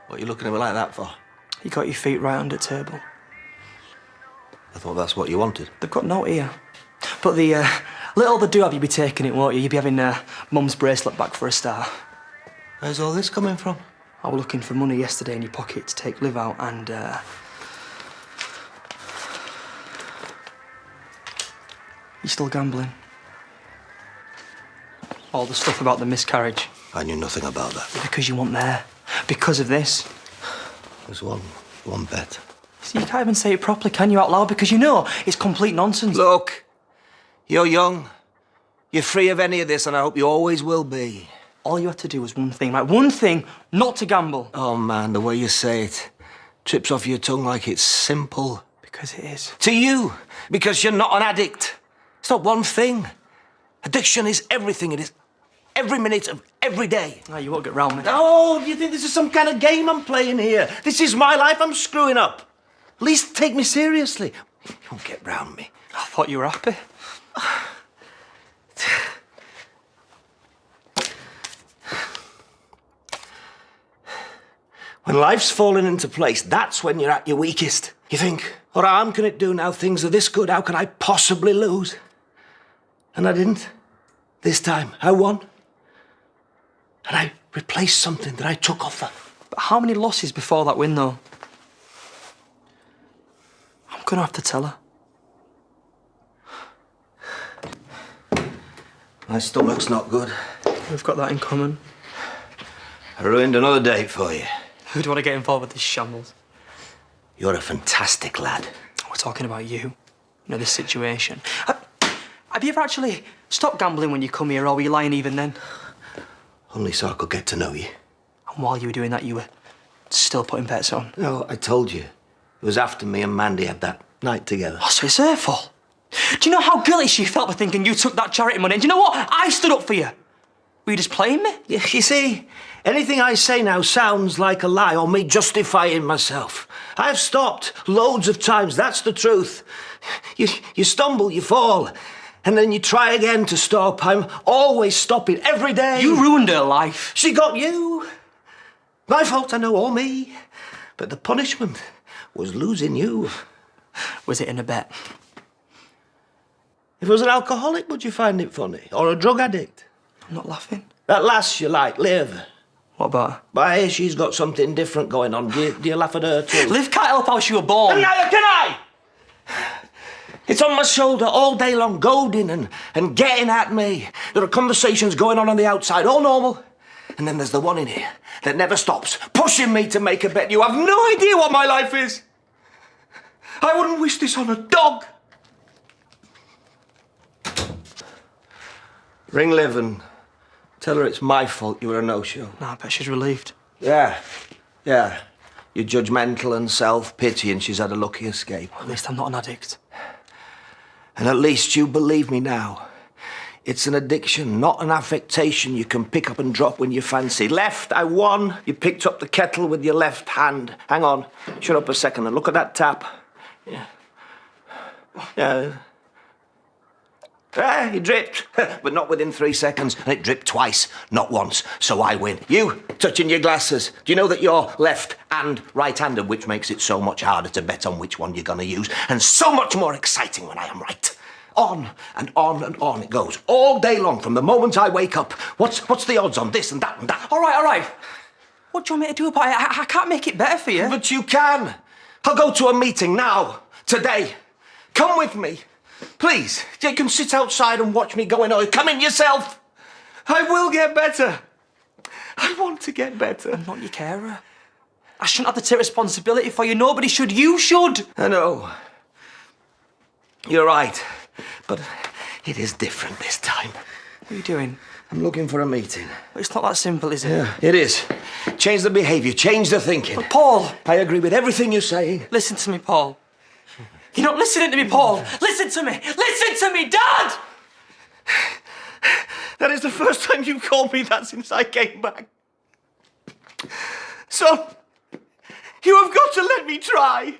What are you looking at me like that for? You got your feet right under the table. I thought that's what you wanted. They've got no ear. But the little they do have, you'll be taking it, won't you? You'll be having Mum's bracelet back for a start. Where's all this coming from? I was looking for money yesterday in your pocket to take Liv out and... You still gambling? All the stuff about the miscarriage. I knew nothing about that. Because you weren't there. Because of this. There's one bet. See, you can't even say it properly, can you, out loud? Because you know it's complete nonsense. Look, you're young. You're free of any of this, and I hope you always will be. All you had to do was one thing, right? One thing, not to gamble. Oh, man, the way you say it trips off your tongue like it's simple. Because it is. To you, because you're not an addict. It's not one thing. Addiction is everything. It is every minute of every day. No, you won't get round me. Oh, do you think this is some kind of game I'm playing here? This is my life. I'm screwing up. At least take me seriously. You won't get round me. I thought you were happy. When life's falling into place, that's when you're at your weakest. You think, what harm can it do now things are this good? How can I possibly lose? And I didn't. This time, I won. And I replaced something that I took off her. But how many losses before that win, though? I'm gonna have to tell her. My stomach's not good. We've got that in common. I ruined another date for you. Who do you want to get involved with this shambles? You're a fantastic lad. We're talking about you. You know, this situation. Have you ever actually stopped gambling when you come here, or were you lying even then? Only so I could get to know you. And while you were doing that, you were still putting bets on? No, I told you. It was after me and Mandy had that night together. Oh, so it's her fault? Do you know how guilty she felt for thinking you took that charity money? And do you know what? I stood up for you. Were you just playing me? You see, anything I say now sounds like a lie or me justifying myself. I've stopped loads of times, that's the truth. You stumble, you fall, and then you try again to stop. I'm always stopping, every day. You ruined her life. She got you. My fault, I know, all me. But the punishment was losing you. Was it in a bet? If I was an alcoholic, would you find it funny? Or a drug addict? I'm not laughing. That lass you like, Liv. What about her? Why, she's got something different going on. Do you laugh at her too? Liv can't help how she was born. And neither can I! It's on my shoulder all day long, goading and getting at me. There are conversations going on the outside, all normal. And then there's the one in here that never stops, pushing me to make a bet. You have no idea what my life is. I wouldn't wish this on a dog. Ring Liv and tell her it's my fault you were a no-show. No, I bet she's relieved. Yeah. You're judgmental and self-pitying. She's had a lucky escape. Well, at least I'm not an addict. And at least you believe me now. It's an addiction, not an affectation you can pick up and drop when you fancy. Left, I won. You picked up the kettle with your left hand. Hang on. Shut up a second and look at that tap. Yeah. He dripped, but not within 3 seconds. And it dripped twice, not once. So I win. You, touching your glasses. Do you know that you're left and right-handed, which makes it so much harder to bet on which one you're going to use, and so much more exciting when I am right. On and on and on it goes, all day long, from the moment I wake up. What's the odds on this and that and that? All right. What do you want me to do about it? I can't make it better for you. But you can. I'll go to a meeting now, today. Come with me. Please, you can sit outside and watch me going, or come in yourself. I will get better. I want to get better. I'm not your carer. I shouldn't have to take responsibility for you. Nobody should. You should. I know. You're right. But it is different this time. What are you doing? I'm looking for a meeting. It's not that simple, is it? Yeah, it is. Change the behaviour, change the thinking. But Paul! I agree with everything you're saying. Listen to me, Paul. You're not listening to me, Paul. Listen to me. Listen to me, Dad! That is the first time you've called me that since I came back. Son, you have got to let me try.